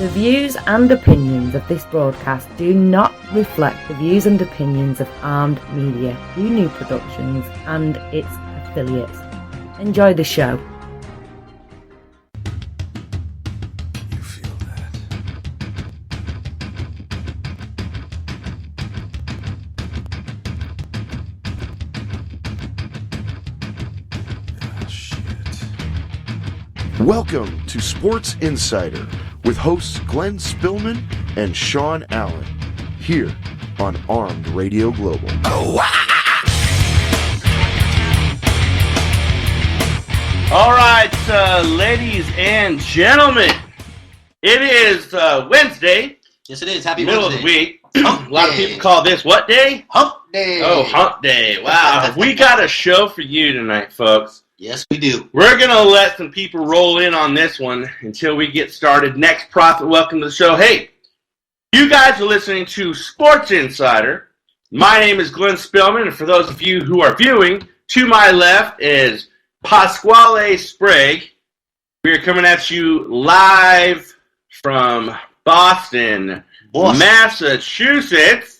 The views and opinions of this broadcast do not reflect the views and opinions of Armed Media, New Productions, and its affiliates. Enjoy the show. You feel that? Oh, shit. Welcome to Sports Insider with hosts Glenn Spillman and Sean Allen, here on Armed Radio Global. All right, ladies and gentlemen, it is Wednesday. Yes, it is. Happy middle Wednesday. of the week. Hump A lot of day. people call this what day? Hump Day. Oh, Hump Day. Wow. We got a show for you tonight, folks. Yes, we do. We're going to let some people roll in on this one until we get started. Next Prophet, welcome to the show. Hey, you guys are listening to Sports Insider. My name is Glenn Spillman, and for those of you who are viewing, to my left is Pasquale Sprague. We are coming at you live from Boston, Massachusetts.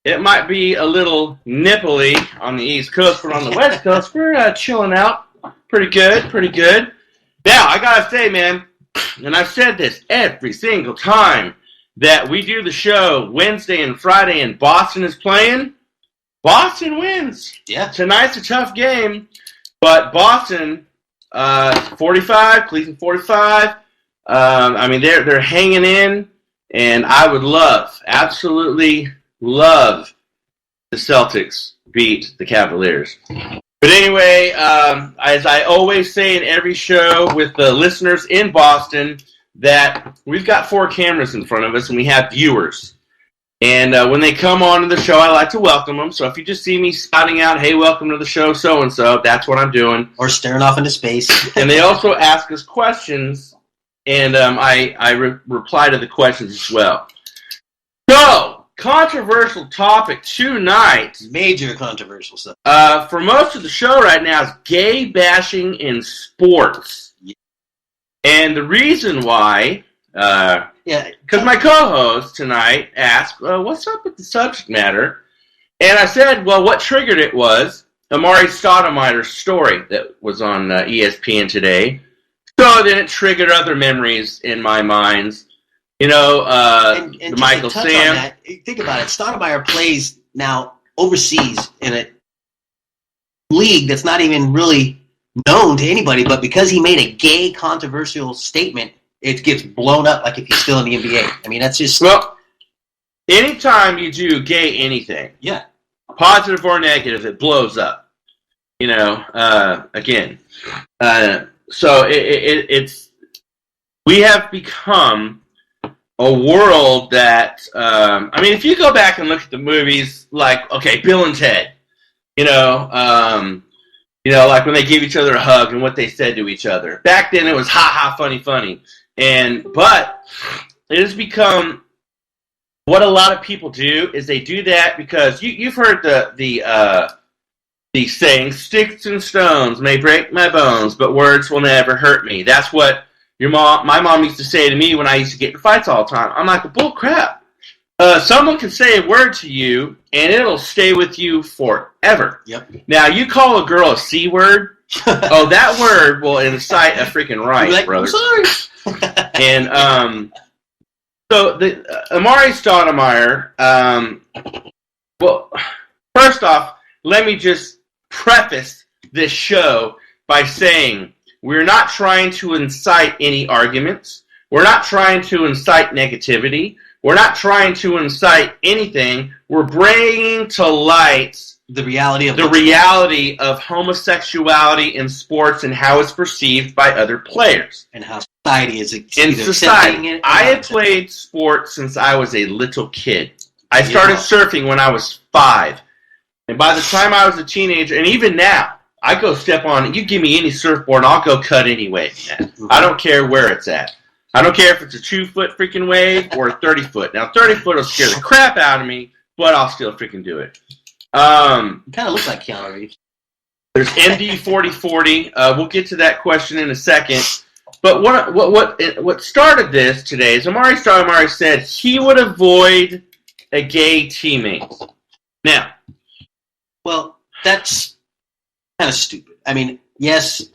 It might be a little nipply on the East Coast, but on the West Coast, we're chilling out. Pretty good, pretty good. Now, I gotta say, man, and I've said this every single time that we do the show Wednesday and Friday and Boston is playing, Boston wins. Yeah. Tonight's a tough game, but Boston, 45, Cleveland 45. I mean, they're hanging in, and I would absolutely love the Celtics beat the Cavaliers. But anyway, as I always say in every show with the listeners in Boston, that we've got 4 cameras in front of us and we have viewers. And when they come on to the show, I like to welcome them. So if you just see me spouting out, hey, welcome to the show, so-and-so, that's what I'm doing. Or staring off into space. And they also ask us questions, and I reply to the questions as well. So, controversial topic tonight. Major controversial stuff. For most of the show right now is gay bashing in sports. Yeah. And the reason why, Yeah. because my co-host tonight asked, what's up with the subject matter? And I said, well, what triggered it was Amari Stoudemire's story that was on ESPN today. So then it triggered other memories in my minds. You know, And the just Michael to touch Sam. on that, think about it. Stoudemire plays now overseas in a league that's not even really known to anybody, but because he made a gay controversial statement, it gets blown up like if he's still in the NBA. I mean, that's just... Well, anytime you do gay anything, Yeah. positive or negative, it blows up. You know, again. So it's we have become a world that, I mean, if you go back and look at the movies, like, okay, Bill and Ted, you know, like when they gave each other a hug and what they said to each other. Back then it was ha-ha, funny. But it has become, what a lot of people do is they do that because you've heard the saying, sticks and stones may break my bones, but words will never hurt me. That's what my mom used to say to me when I used to get in fights all the time. I'm like, bull crap. Someone can say a word to you, and it'll stay with you forever. Yep. Now, you call a girl a C word, oh, that word will incite a freaking riot, Like, brother. I'm sorry. And so the Amari Stoudemire, well, first off, let me just preface this show by saying we're not trying to incite any arguments. We're not trying to incite negativity. We're not trying to incite anything. We're bringing to light The reality of homosexuality in sports and how it's perceived by other players. and how society is In either accepting society, it. I had played sports since I was a little kid. I started surfing when I was 5. And by the time I was a teenager, and even now, I go step on it. You give me any surfboard, I'll go cut anyway. I don't care where it's at. I don't care if it's a 2-foot freaking wave or a 30-foot. Now, 30-foot will scare the crap out of me, but I'll still freaking do it. You kind of look like Keanu Reeves. There's MD 4040. We'll get to that question in a second. But what started this today is Amari Stoudemire said he would avoid a gay teammate. Now, well, that's kind of stupid. I mean, yes,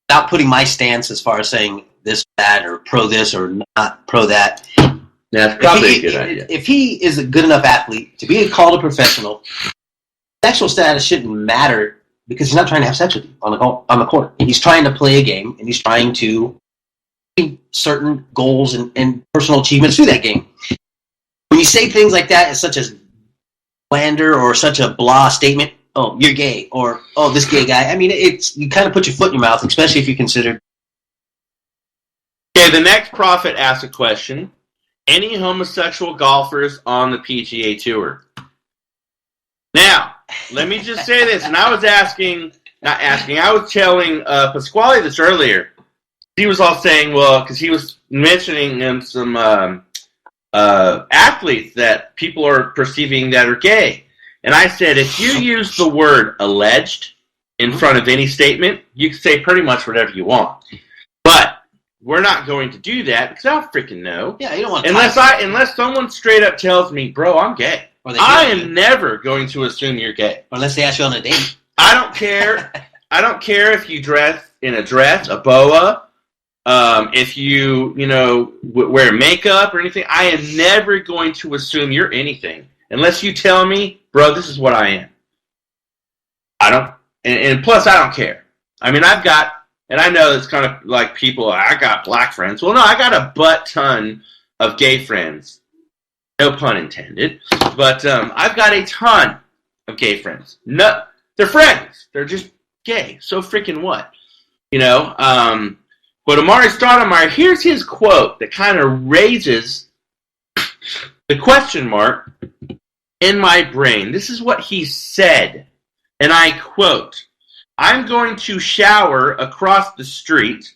without putting my stance as far as saying this, that, or pro this or not pro that. That's probably a good idea. If he is a good enough athlete to be called a professional, sexual status shouldn't matter because he's not trying to have sex with you on the court. He's trying to play a game, and he's trying to achieve certain goals and personal achievements through that game. When you say things like that, it's such a slander or such a blah statement. Oh, you're gay, or oh, this gay guy. I mean, you kind of put your foot in your mouth, especially if you consider. Okay, the next prophet asks a question. Any homosexual golfers on the PGA Tour? Now, let me just say this, and I was telling Pasquale this earlier. He was all saying, well, because he was mentioning some athletes that people are perceiving that are gay. And I said, if you use the word alleged in front of any statement, you can say pretty much whatever you want. But we're not going to do that because I don't freaking know. Yeah, you don't want to unless someone straight up tells me, bro, I'm gay. I am never going to assume you're gay. Unless they ask you on a date. I don't care. I don't care if you dress in a dress, a boa, if you wear makeup or anything. I am never going to assume you're anything unless you tell me, bro, this is what I am. I don't, and plus I don't care. I mean, and I know it's kind of like people, I got black friends. Well, no, I got a butt ton of gay friends. No pun intended. But I've got a ton of gay friends. No, they're friends. They're just gay. So freaking what? But Amari Stoudemire, here's his quote that kind of raises the question mark in my brain. This is what he said. And I quote, I'm going to shower across the street,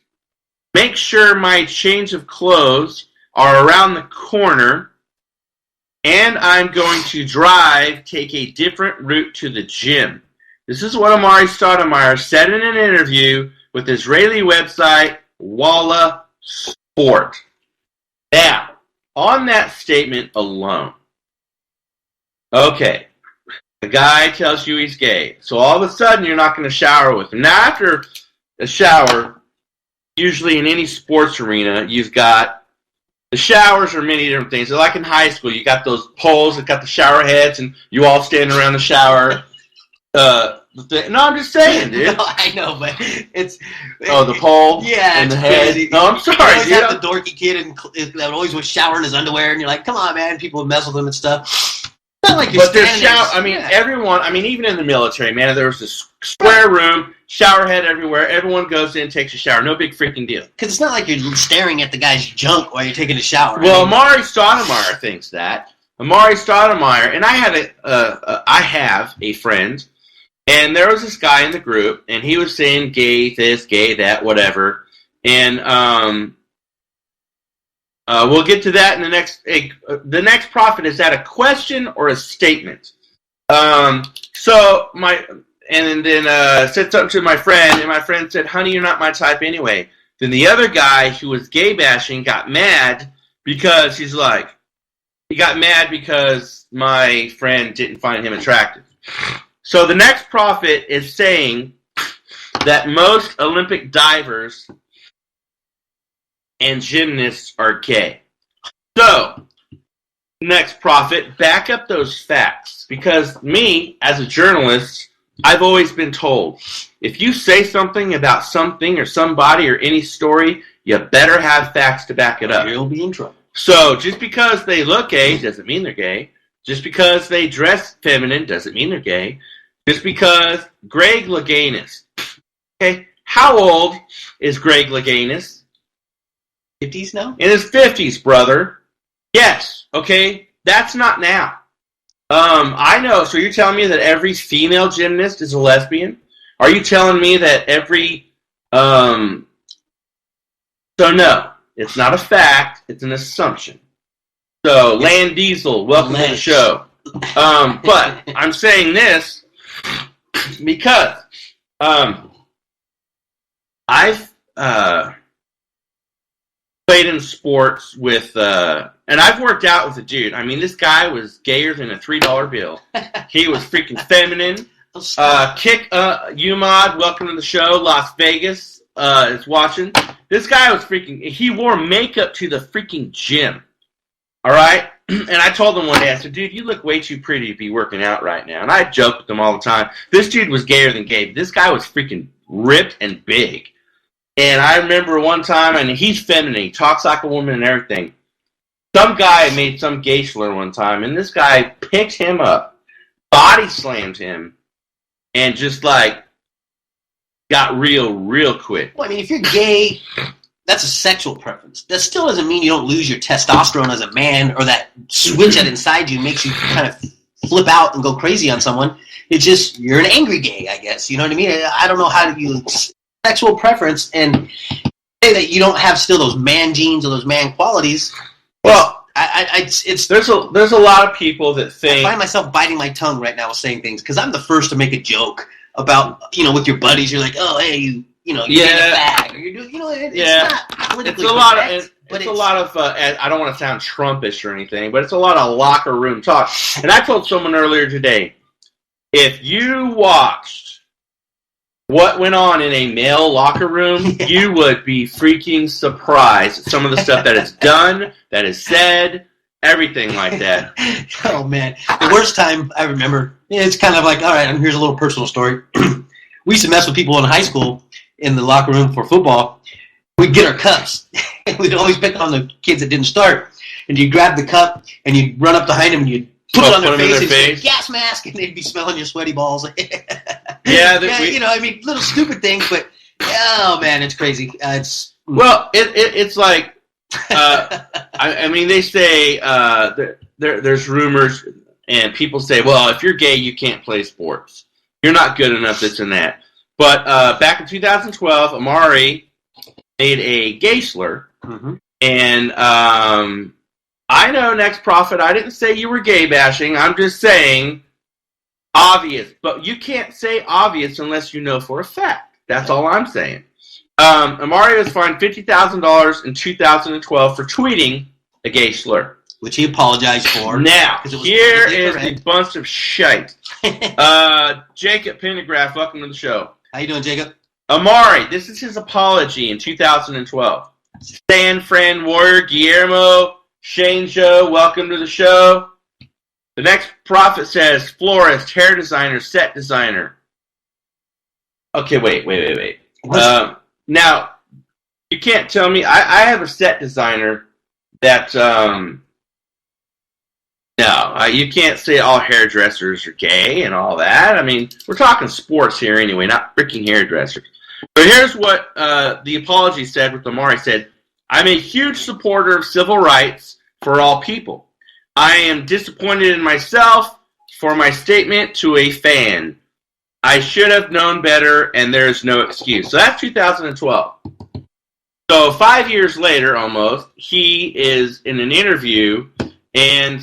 make sure my change of clothes are around the corner, and I'm going to take a different route to the gym. This is what Amari Stoudemire said in an interview with Israeli website Walla Sport. Now, on that statement alone, okay, the guy tells you he's gay, so all of a sudden you're not going to shower with him. Now, after a shower, usually in any sports arena, you've got the showers are many different things. Like in high school, you got those poles that got the shower heads, and you all stand around the shower. No, I'm just saying, dude. No, I know, but it's... Oh, the pole? Yeah, and the crazy. head? No, I'm sorry, you always dude. have the dorky kid that always was showering in his underwear, and you're like, come on, man, people mess with him and stuff. It's not like you're standing there. Everyone, even in the military, man, there was this square room, shower head everywhere, everyone goes in, takes a shower, no big freaking deal. Because it's not like you're staring at the guy's junk while you're taking a shower. Well, Amari Stoudemire thinks that. Amari Stoudemire, and I have a friend, and there was this guy in the group, and he was saying gay this, gay that, whatever, and we'll get to that in the next. The next prophet, is that a question or a statement? Then said something to my friend, and my friend said, "Honey, you're not my type anyway." Then the other guy who was gay bashing got mad because he got mad because my friend didn't find him attractive. So the next prophet is saying that most Olympic divers and gymnasts are gay. So, next prophet, back up those facts. Because me, as a journalist, I've always been told, if you say something about something or somebody or any story, you better have facts to back it up. You'll be in trouble. So, just because they look gay doesn't mean they're gay. Just because they dress feminine doesn't mean they're gay. Just because Greg Louganis. Okay, how old is Greg Louganis? 50s now? In his 50s, brother. Yes, okay, that's not now. I know, so you're telling me that every female gymnast is a lesbian? Are you telling me that every, so no, it's not a fact, it's an assumption. So, Land Diesel, welcome to the show. But I'm saying this because I've played in sports with, and I've worked out with a dude. I mean, this guy was gayer than a $3 bill. He was freaking feminine. Kick Umad, welcome to the show. Las Vegas is watching. This guy was freaking. He wore makeup to the freaking gym. All right, and I told him one day, I said, "Dude, you look way too pretty to be working out right now." And I joke with him all the time. This dude was gayer than gay. This guy was freaking ripped and big. And I remember one time, and he's feminine. He talks like a woman and everything. Some guy made some gay slur one time, and this guy picked him up, body slammed him, and just like got real quick. Well, I mean, if you're gay, that's a sexual preference. That still doesn't mean you don't lose your testosterone as a man, or that switch that inside you makes you kind of flip out and go crazy on someone. It's just you're an angry gay, I guess. You know what I mean? I don't know how you sexual preference and say that you don't have still those man genes or those man qualities. Well, there's a lot of people that think. I find myself biting my tongue right now saying things because I'm the first to make a joke about, with your buddies. You're like, oh, hey, you're being a fag, or you're doing, it's not politically correct. It's a lot of. I don't want to sound Trumpish or anything, but it's a lot of locker room talk. And I told someone earlier today, if you watched what went on in a male locker room, you would be freaking surprised at some of the stuff that is done, that is said, everything like that. Oh, man. The worst time I remember, it's kind of like, all right, here's a little personal story. We used to mess with people in high school in the locker room for football. We'd get our cups. We'd always pick on the kids that didn't start. And you'd grab the cup, and you'd run up behind them, and you'd put it on their face, and say, gas mask, and they'd be smelling your sweaty balls. Little stupid things, but oh man, it's crazy. It's like, they say there's rumors, and people say, well, if you're gay, you can't play sports. You're not good enough, this and that. But back in 2012, Amari made a gay slur, and I know, Next Prophet, I didn't say you were gay bashing. I'm just saying obvious. But you can't say obvious unless you know for a fact. That's all I'm saying. Amari was fined $50,000 in 2012 for tweeting a gay slur, which he apologized for. Now, here is the bunch of shite. Jacob Pendergraft, welcome to the show. How you doing, Jacob? Amari, this is his apology in 2012. San Fran Warrior, Guillermo, Shane Joe, welcome to the show. The Next Prophet says florist, hair designer, set designer. Okay, wait. Now, you can't tell me. I have a set designer that. You can't say all hairdressers are gay and all that. I mean, we're talking sports here anyway, not freaking hairdressers. But here's what the apology said, what Amari said. I'm a huge supporter of civil rights for all people. I am disappointed in myself for my statement to a fan. I should have known better, and there's no excuse. So that's 2012. So 5 years later, almost, he is in an interview, and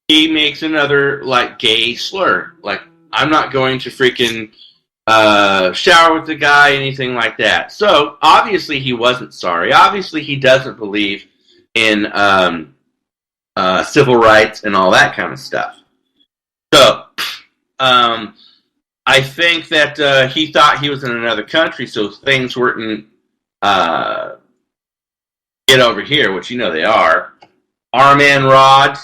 he makes another, gay slur. I'm not going to freaking shower with the guy, anything like that. So, obviously, he wasn't sorry. Obviously, he doesn't believe in civil rights and all that kind of stuff. So, I think that he thought he was in another country, so things weren't get over here, which they are. Armin Rod,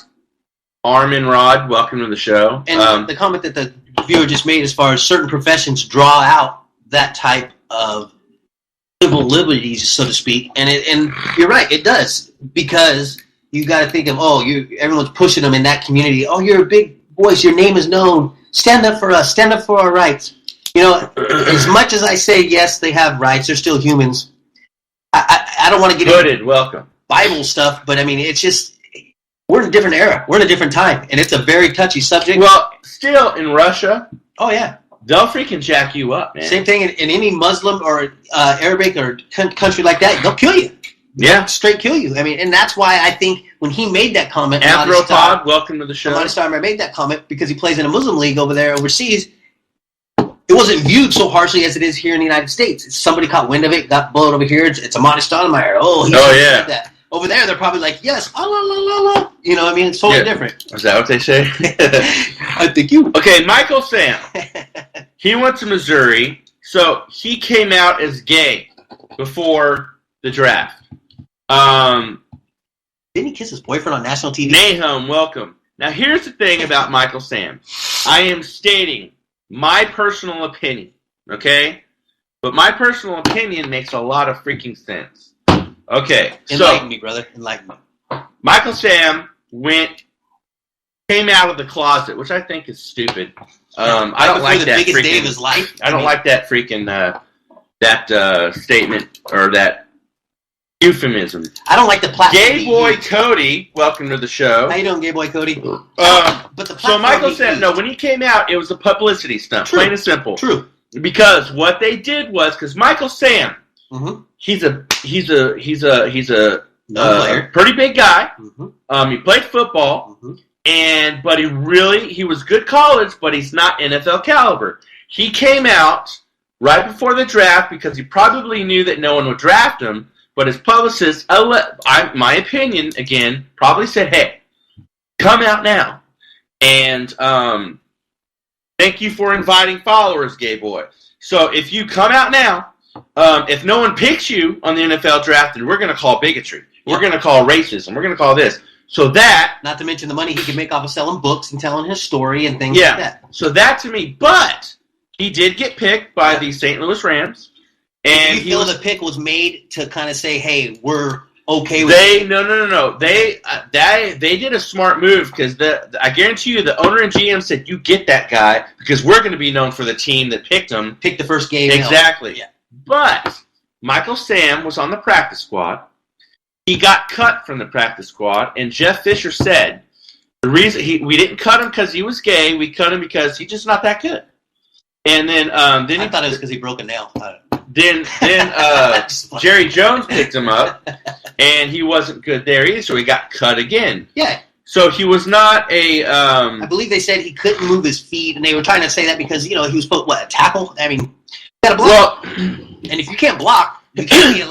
welcome to the show. And the comment that the viewer just made as far as certain professions draw out that type of civil liberties, so to speak, and you're right, it does, because you got to think of everyone's pushing them in that community. Oh, you're a big voice, your name is known. Stand up for us. Stand up for our rights. As much as I say yes, they have rights, they're still humans. I don't want to get into welcome Bible stuff, but I mean, it's just we're in a different era. We're in a different time, and it's a very touchy subject. Well, still in Russia. Oh yeah. They'll freaking jack you up, man. Same thing in any Muslim or Arabic or country like that. They'll kill you. Yeah. Straight kill you. I mean, and that's why I think when he made that comment... Anthropod, welcome to the show. I made that comment because he plays in a Muslim league over there overseas. it wasn't viewed so harshly as it is here in the United States. Somebody caught wind of it, got blown over here. It's Amani Stoudemire. Oh yeah. Like that. Over there, they're probably like, yes, la la la la. You know what I mean? It's totally different. Is that what they say? I think you. Okay, Michael Sam. He went to Missouri, so he came out as gay before the draft. Didn't he kiss his boyfriend on national TV? Nahum, welcome. Now, here's the thing about Michael Sam. I am stating my personal opinion, okay? But my personal opinion makes a lot of freaking sense. Okay, enlighten me, brother. Enlighten me. Michael Sam came out of the closet, which I think is stupid. I don't like that. Biggest day of his life. I don't like that freaking that statement or that euphemism. I don't like the platform. Gay boy Cody, welcome to the show. How you doing, gay boy Cody? But so Michael Sam, when he came out, it was a publicity stunt, plain and simple. True. Because what they did was because Michael Sam. Mm-hmm. He's a pretty big guy. Mm-hmm. He played football, but he was good college, but he's not NFL caliber. He came out right before the draft because he probably knew that no one would draft him. But his publicist, my opinion again, probably said, "Hey, come out now, and thank you for inviting followers, gay boy. So if you come out now." If no one picks you on the NFL draft, then we're going to call bigotry. We're going to call racism. We're going to call this. So that... Not to mention the money he can make off of selling books and telling his story and things like that. So that to me... But he did get picked by the St. Louis Rams. And you feel the pick was made to kind of say, hey, we're okay with it? No. They did a smart move because I guarantee you the owner and GM said, you get that guy because we're going to be known for the team that picked him. Pick the first game. Exactly. Yeah. But Michael Sam was on the practice squad. He got cut from the practice squad, and Jeff Fisher said the reason we didn't cut him because he was gay. We cut him because he's just not that good. And then I thought it was because he broke a nail. Then Jerry Jones picked him up, and he wasn't good there either, so he got cut again. Yeah. So he was not a. I believe they said he couldn't move his feet, and they were trying to say that because he was put a tackle. I mean. Gotta block. Well, and if you can't block, you can't be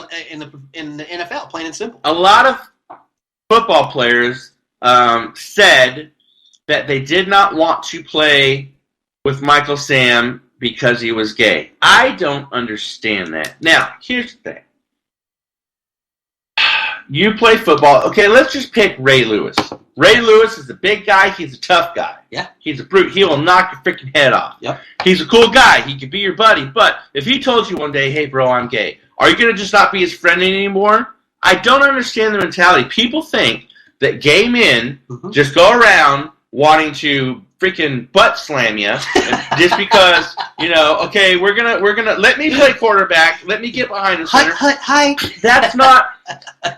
in the NFL, plain and simple. A lot of football players said that they did not want to play with Michael Sam because he was gay. I don't understand that. Now, here's the thing. You play football. Okay, let's just pick Ray Lewis. Ray Lewis is a big guy. He's a tough guy. Yeah. He's a brute. He will knock your freaking head off. Yep. He's a cool guy. He could be your buddy. But if he told you one day, hey, bro, I'm gay, are you going to just not be his friend anymore? I don't understand the mentality. People think that gay men just go around wanting to freaking butt slam you just because, okay, we're gonna let me play quarterback, let me get behind the center. Hi. That's not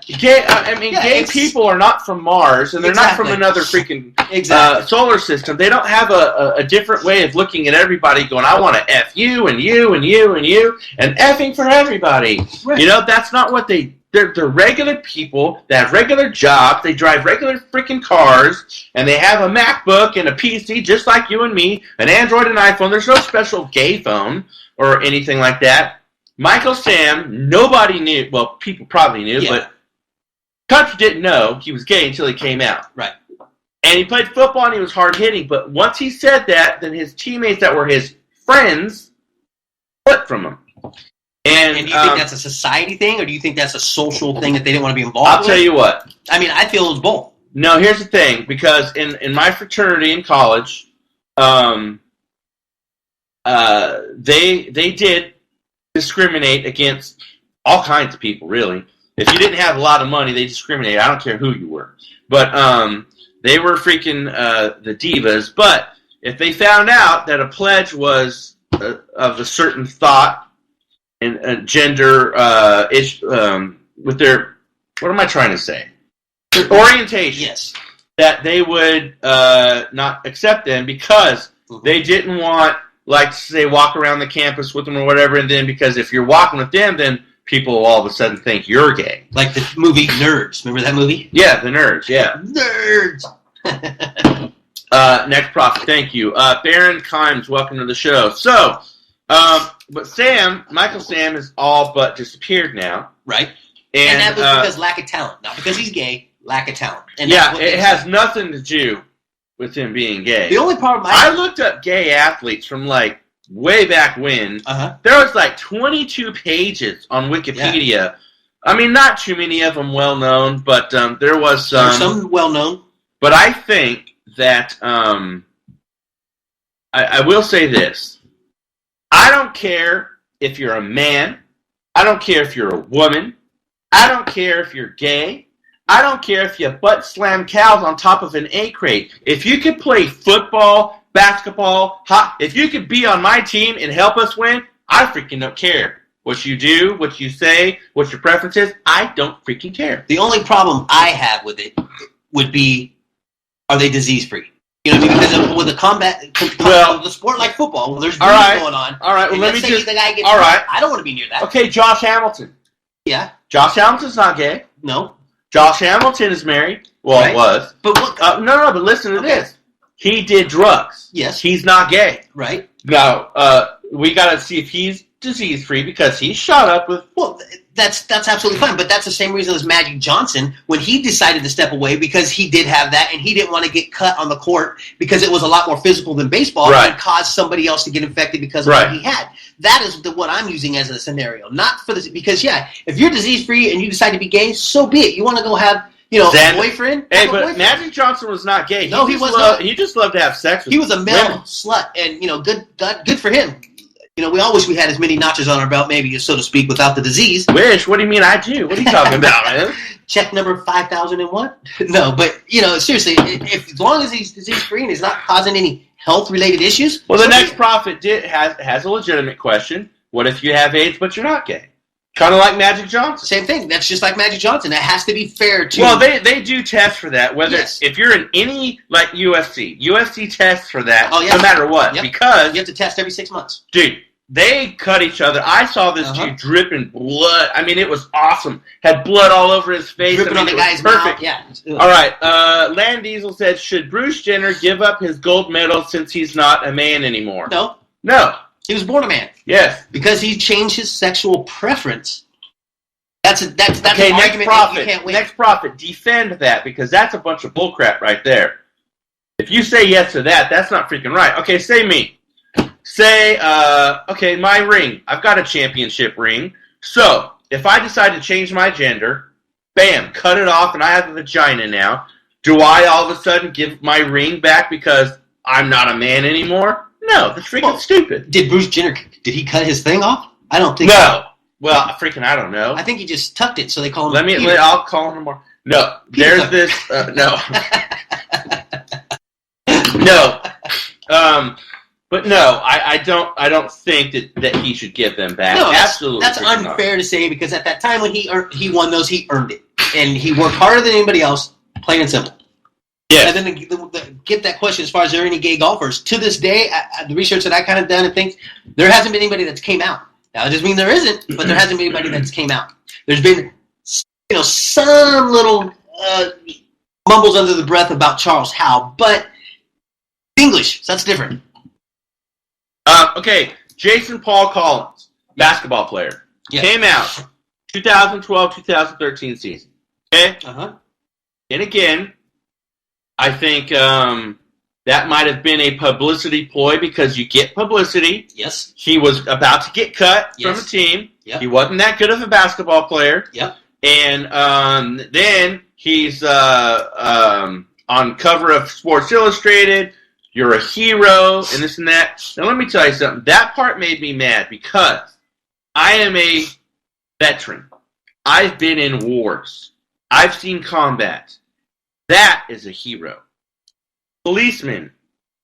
gay. Gay people are not from Mars, and they're not from another freaking solar system. They don't have a different way of looking at everybody going, I want to F you and you and you and you and effing for everybody. Right. That's not what they're regular people that have regular jobs. They drive regular freaking cars, and they have a MacBook and a PC just like you and me, an Android and iPhone. There's no special gay phone or anything like that. Michael Sam, nobody knew. Well, people probably knew, but country didn't know he was gay until he came out. Right. And he played football, and he was hard-hitting. But once he said that, then his teammates that were his friends flipped from him. And do you think that's a society thing, or do you think that's a social thing that they didn't want to be involved with? I'll tell you what. I mean, I feel it was both. No, here's the thing. Because in my fraternity in college, they did discriminate against all kinds of people, really. If you didn't have a lot of money, they discriminated. I don't care who you were. But they were freaking the divas. But if they found out that a pledge was of a certain thought, and gender with their, what am I trying to say? Their orientation. Yes. That they would not accept them because they didn't want, like, say, walk around the campus with them or whatever, and then because if you're walking with them, then people will all of a sudden think you're gay. Like the movie Nerds. Remember that movie? Yeah, the Nerds, yeah. Nerds! Next prophet, thank you. Baron Kimes, welcome to the show. So, But Michael Sam has all but disappeared now. Right. And that was because lack of talent. Not because he's gay, lack of talent. And it has nothing to do with him being gay. The only problem I looked up gay athletes from like way back when. There was like 22 pages on Wikipedia. Yeah. I mean, not too many of them well known, but there was some. There's some well known. But I think that I will say this. I don't care if you're a man. I don't care if you're a woman. I don't care if you're gay. I don't care if you butt slam cows on top of an A crate. If you could play football, basketball, if you could be on my team and help us win, I freaking don't care. What you do, what you say, what your preference is, I don't freaking care. The only problem I have with it would be, are they disease-free? You know what I mean? Because with the sport like football, there's going on. All right, well, let me just... The guy gets I don't want to be near that. Okay, Josh Hamilton. Yeah. Josh Hamilton's not gay. No. Josh Hamilton is married. Well, it was. But what? No, but listen to this. He did drugs. Yes. He's not gay. Right. Now, we got to see if he's disease-free because he's shot up with... Well, that's absolutely fine, but that's the same reason as Magic Johnson when he decided to step away because he did have that and he didn't want to get cut on the court because it was a lot more physical than baseball and caused somebody else to get infected because of what he had. That is what I'm using as a scenario. Not for this, because, if you're disease-free and you decide to be gay, so be it. You want to go have... a boyfriend? Hey, but Magic Johnson was not gay. No, he was not. He just loved to have sex with He was a male women. slut, and, good for him. We all wish we had as many notches on our belt, maybe, so to speak, without the disease. Wish? What do you mean I do? What are you talking about, man? Check number 5001? No, but, seriously, as long as he's disease-free and he's not causing any health-related issues... Well, the next prophet has a legitimate question. What if you have AIDS but you're not gay? Kind of like Magic Johnson. Same thing. That's just like Magic Johnson. That has to be fair to... Well, they do test for that. Whether if you're in any, like UFC tests for that no matter what. Yep. Because... You have to test every 6 months. Dude, they cut each other. I saw this dude dripping blood. I mean, it was awesome. Had blood all over his face. Dripping on the guy's perfect. mouth. Yeah. All right. Land Diesel said, should Bruce Jenner give up his gold medal since he's not a man anymore? No. He was born a man. Yes. Because he changed his sexual preference. That's okay, an argument that you can't win. Next prophet, defend that, because that's a bunch of bullcrap right there. If you say yes to that, that's not freaking right. Okay, say me. Say, my ring. I've got a championship ring. So, if I decide to change my gender, bam, cut it off and I have a vagina now, do I all of a sudden give my ring back because I'm not a man anymore? No, that's freaking stupid. Did Bruce Jenner, did he cut his thing off? I don't think so. No. Well, I don't know. I think he just tucked it, so they call him I'll call him more. No, Peter there's this, no. No. But no, I don't think that he should give them back. No, absolutely. That's unfair to say because at that time when he won those, he earned it. And he worked harder than anybody else, plain and simple. Yeah. And then get that question as far as there are any gay golfers. To this day, the research that I kind of done and things, there hasn't been anybody that's came out. Now, it doesn't mean there isn't, but there hasn't been anybody that's came out. There's been, some little mumbles under the breath about Charles Howe, but English, so that's different. Okay, Jason Paul Collins, basketball player, came out 2012-2013 season. Okay? And again, I think that might have been a publicity ploy because you get publicity. Yes. He was about to get cut from the team. Yep. He wasn't that good of a basketball player. Yep. And then he's on cover of Sports Illustrated. You're a hero and this and that. Now let me tell you something. That part made me mad because I am a veteran. I've been in wars. I've seen combat. That is a hero. Policemen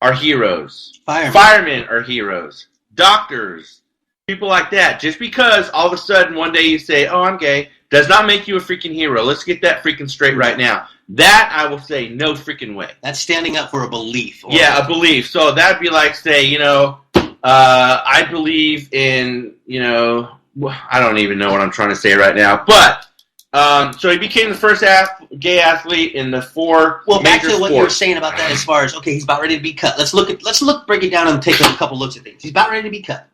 are heroes. Firemen are heroes. Doctors. People like that. Just because all of a sudden one day you say, oh, I'm gay, does not make you a freaking hero. Let's get that freaking straight right now. That I will say, no freaking way. That's standing up for a belief. Yeah, a belief. So that'd be like, say, I believe in, I don't even know what I'm trying to say right now. But, so he became the first gay athlete in the four major back to what sports. you were saying about that as far as, okay, he's about ready to be cut. Let's break it down and take a couple looks at things. He's about ready to be cut.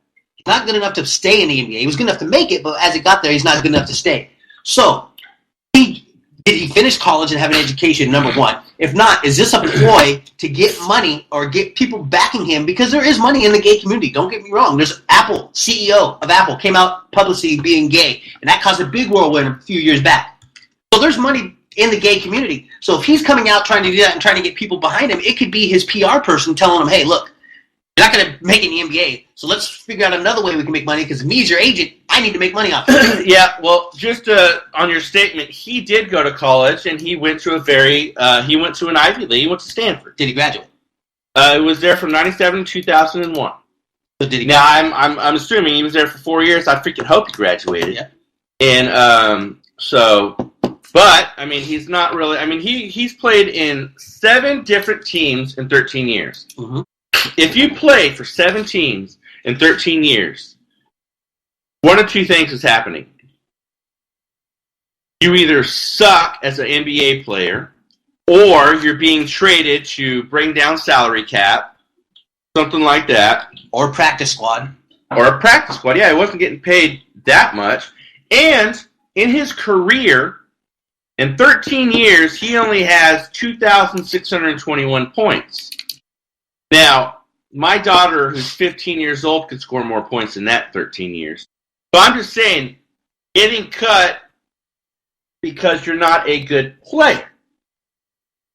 not good enough to stay in the NBA. He was good enough to make it, but as it got there, he's not good enough to stay. So, did he finish college and have an education, number one? If not, is this a ploy to get money or get people backing him? Because there is money in the gay community. Don't get me wrong. There's Apple, CEO of Apple, came out publicly being gay, and that caused a big whirlwind a few years back. So there's money in the gay community. So if he's coming out trying to do that and trying to get people behind him, it could be his PR person telling him, hey, look, you're not going to make it in the NBA, so let's figure out another way we can make money, because me as your agent, I need to make money off of it. Yeah, well, just on your statement, he did go to college, and he went to he went to an Ivy League. He went to Stanford. Did he graduate? It was there from 97 to 2001. So did he? Now, I'm assuming he was there for 4 years. I freaking hope he graduated. Yeah. And but, I mean, he's not really, I mean, he's played in 7 different teams in 13 years. Mm-hmm. If you play for 7 teams in 13 years, one of two things is happening. You either suck as an NBA player, or you're being traded to bring down salary cap, something like that. Or practice squad. Or a practice squad. Yeah, he wasn't getting paid that much. And in his career, in 13 years, he only has 2,621 points. Now, my daughter, who's 15 years old, could score more points than that in 13 years. So I'm just saying, getting cut because you're not a good player.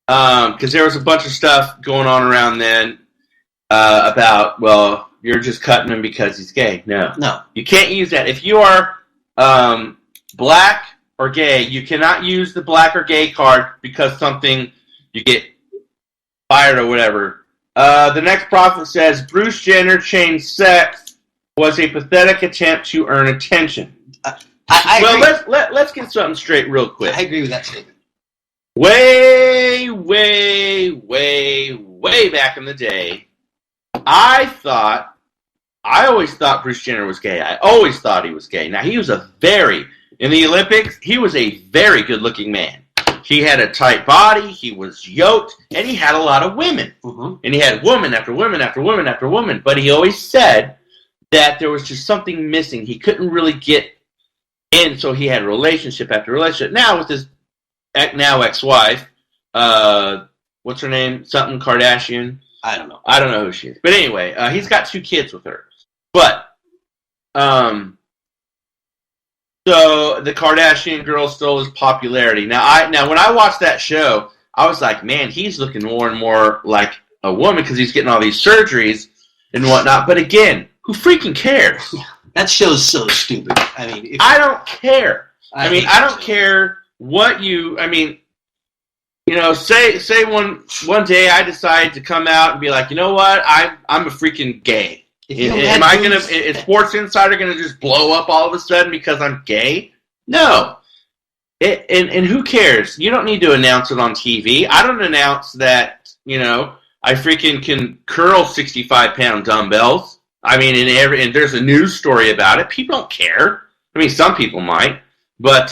Because there was a bunch of stuff going on around then about, well, you're just cutting him because he's gay. No. You can't use that. If you are black or gay, you cannot use the black or gay card because something, you get fired or whatever. The next prophet says, Bruce Jenner changed sex was a pathetic attempt to earn attention. I agree. Let's get something straight real quick. I agree with that statement. Way back in the day, I always thought Bruce Jenner was gay. I always thought he was gay. Now, he was in the Olympics, he was a very good-looking man. He had a tight body, he was yoked, and he had a lot of women. Mm-hmm. And he had woman after woman after woman after woman. But he always said that there was just something missing. He couldn't really get in, so he had relationship after relationship. Now, with his ex-wife, what's her name? Something Kardashian? I don't know. I don't know who she is. But anyway, he's got 2 kids with her. But, so the Kardashian girl stole his popularity. Now, when I watched that show, I was like, man, he's looking more and more like a woman because he's getting all these surgeries and whatnot. But again, who freaking cares? That show's so stupid. I mean, I don't care. I don't care what you. I mean, you know, say one day I decide to come out and be like, you know what, I'm a freaking gay. Is Sports Insider gonna just blow up all of a sudden because I'm gay? No. And who cares? You don't need to announce it on TV. I don't announce that, you know, I freaking can curl 65-pound dumbbells. I mean, and there's a news story about it. People don't care. I mean, some people might, but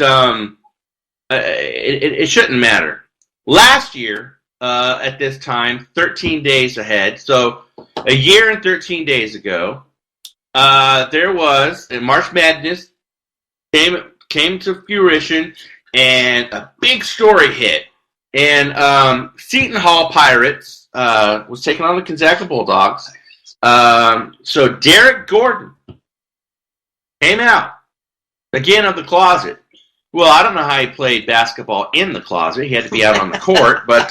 it shouldn't matter. Last year, at this time, 13 days ahead, so a year and 13 days ago, there was March Madness came to fruition, and a big story hit. And Seton Hall Pirates was taking on the Gonzaga Bulldogs. So Derek Gordon came out again of the closet. Well, I don't know how he played basketball in the closet. He had to be out on the court. But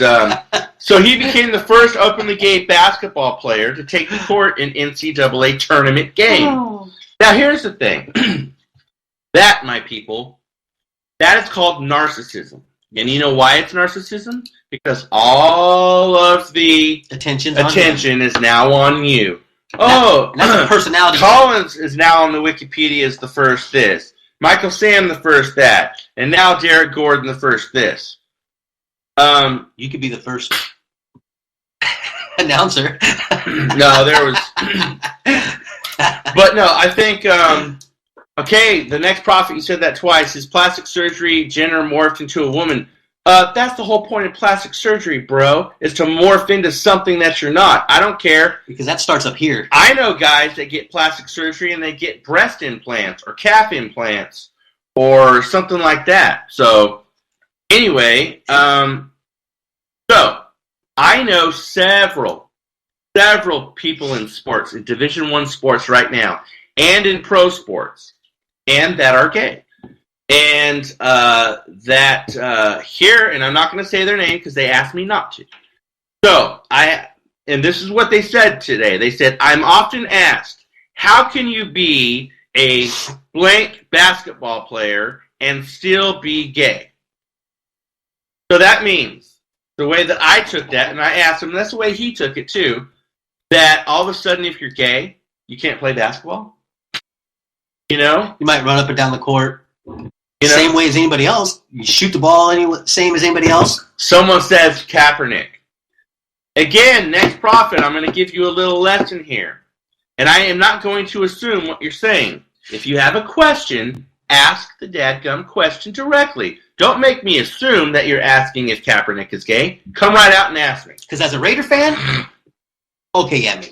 so he became the first openly gay basketball player to take the court in NCAA tournament game. Oh. Now, here's the thing. That, my people, that is called narcissism. And you know why it's narcissism? Because all of the attention is now on you. That's a personality. Collins is now on the Wikipedia as the first this. Michael Sam the first that. And now Derek Gordon the first this. You could be the first announcer. No, there was... But no, I think... okay, the next prophet, you said that twice. His plastic surgery, Jenner morphed into a woman. That's the whole point of plastic surgery, bro, is to morph into something that you're not. I don't care. Because that starts up here. I know guys that get plastic surgery and they get breast implants or calf implants or something like that. So, anyway, so I know several people in sports, in Division I sports right now, and in pro sports, and that are gay. And here, and I'm not going to say their name because they asked me not to. So, and this is what they said today. They said, I'm often asked, how can you be a blank basketball player and still be gay? So that means, the way that I took that, and I asked him, and that's the way he took it too, that all of a sudden if you're gay, you can't play basketball? You know? You might run up and down the court. Same way as anybody else. You shoot the ball same as anybody else. Someone says Kaepernick. Again, next prophet, I'm going to give you a little lesson here. And I am not going to assume what you're saying. If you have a question, ask the dadgum question directly. Don't make me assume that you're asking if Kaepernick is gay. Come right out and ask me. Because as a Raider fan, okay, yeah,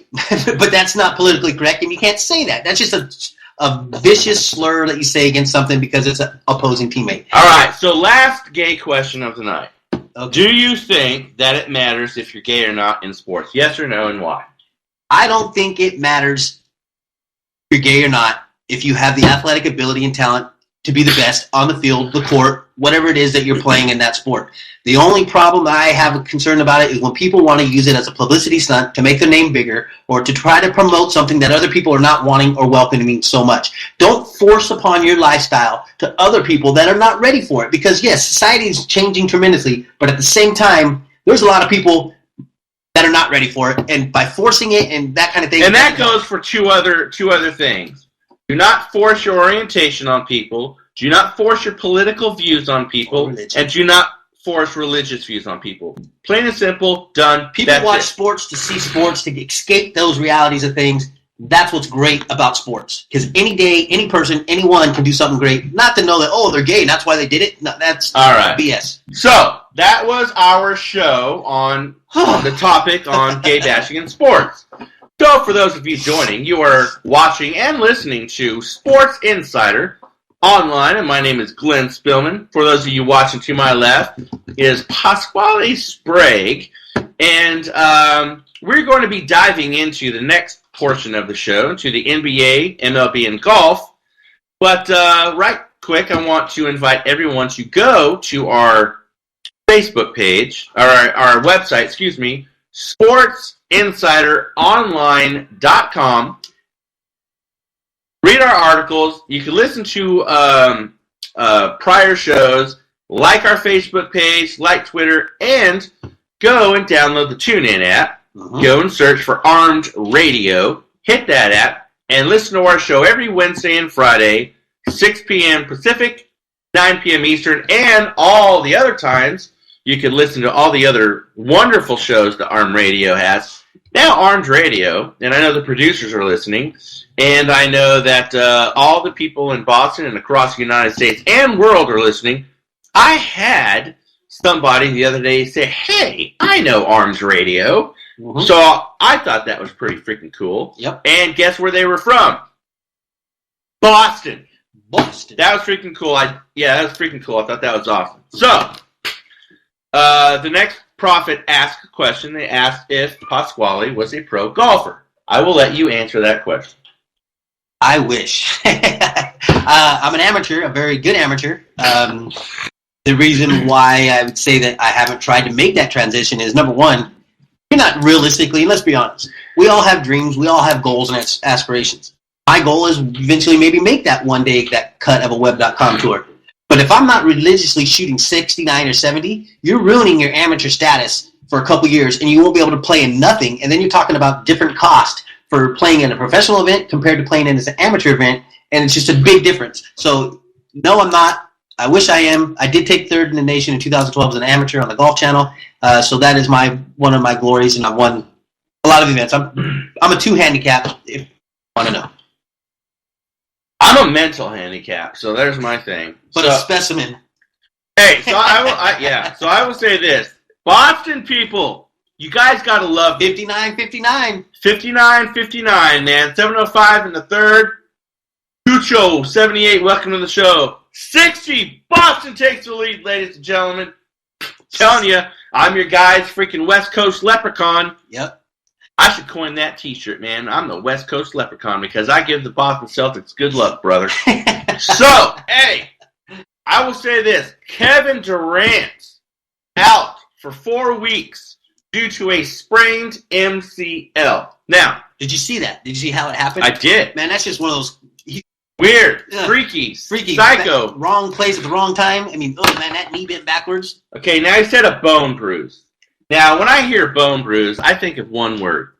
but that's not politically correct, and you can't say that. That's just a vicious slur that you say against something because it's an opposing teammate. All right, so last gay question of the night. Okay. Do you think that it matters if you're gay or not in sports? Yes or no, and why? I don't think it matters if you're gay or not if you have the athletic ability and talent to be the best on the field, the court, whatever it is that you're playing in that sport. The only problem that I have a concern about it is when people want to use it as a publicity stunt to make their name bigger or to try to promote something that other people are not wanting or welcoming so much. Don't force upon your lifestyle to other people that are not ready for it because, yes, society is changing tremendously, but at the same time, there's a lot of people that are not ready for it, and by forcing it and that kind of thing. And that goes for two other things. Do not force your orientation on people. Do not force your political views on people. And do not force religious views on people. Plain and simple, done. People watch sports to see sports, to escape those realities of things. That's what's great about sports. Because any day, any person, anyone can do something great. Not to know that, oh, they're gay, and that's why they did it. No, that's all right. BS. So, that was our show on the topic on gay bashing in sports. So, for those of you joining, you are watching and listening to Sports Insider online, and my name is Glenn Spillman. For those of you watching to my left is Pasquale Sprague, and we're going to be diving into the next portion of the show, to the NBA, MLB, and golf. But right quick, I want to invite everyone to go to our Facebook page, or our website, sportsinsideronline.com. Read our articles. You can listen to prior shows, like our Facebook page, like Twitter, and go and download the TuneIn app. Go and search for Armed Radio. Hit that app and listen to our show every Wednesday and Friday, 6 p.m. Pacific, 9 p.m. Eastern, and all the other times you can listen to all the other wonderful shows that Armed Radio has. Now Armed Radio, and I know the producers are listening, and I know that all the people in Boston and across the United States and world are listening. I had somebody the other day say, hey, I know Armed Radio. So I thought that was pretty freaking cool. Yep. And guess where they were from? Boston. That was freaking cool. That was freaking cool. I thought that was awesome. So, the next prophet asked a question. They asked if Pasquale was a pro golfer. I will let you answer that question. I wish. I'm an amateur, a very good amateur. The reason why I would say that I haven't tried to make that transition is, number one, you're not realistically, let's be honest, we all have dreams, we all have goals and aspirations. My goal is eventually maybe make that one day, that cut of a web.com tour. But if I'm not religiously shooting 69 or 70, you're ruining your amateur status for a couple years, and you won't be able to play in nothing. And then you're talking about different cost for playing in a professional event compared to playing in an amateur event, and it's just a big difference. So, no, I'm not. I wish I am. I did take third in the nation in 2012 as an amateur on the Golf Channel, so that is one of my glories, and I've won a lot of events. I'm a 2 handicap, if you want to know. I'm a mental handicap, so there's my thing. But a specimen. Hey, so I will say this. Boston people, you guys got to love it. 59-59. 59-59, man. 7:05 in the third. Cucho, 78, welcome to the show. 60, Boston takes the lead, ladies and gentlemen. Telling you, I'm your guy's freaking West Coast leprechaun. Yep. I should coin that t-shirt, man. I'm the West Coast leprechaun because I give the Boston Celtics good luck, brother. So, hey, I will say this. Kevin Durant out for 4 weeks due to a sprained MCL. Now, did you see that? Did you see how it happened? I did. Man, that's just one of those weird, freaky, psycho. Wrong place at the wrong time. I mean, oh man, that knee bent backwards. Okay, now he said a bone bruise. Now, when I hear bone bruise, I think of one word,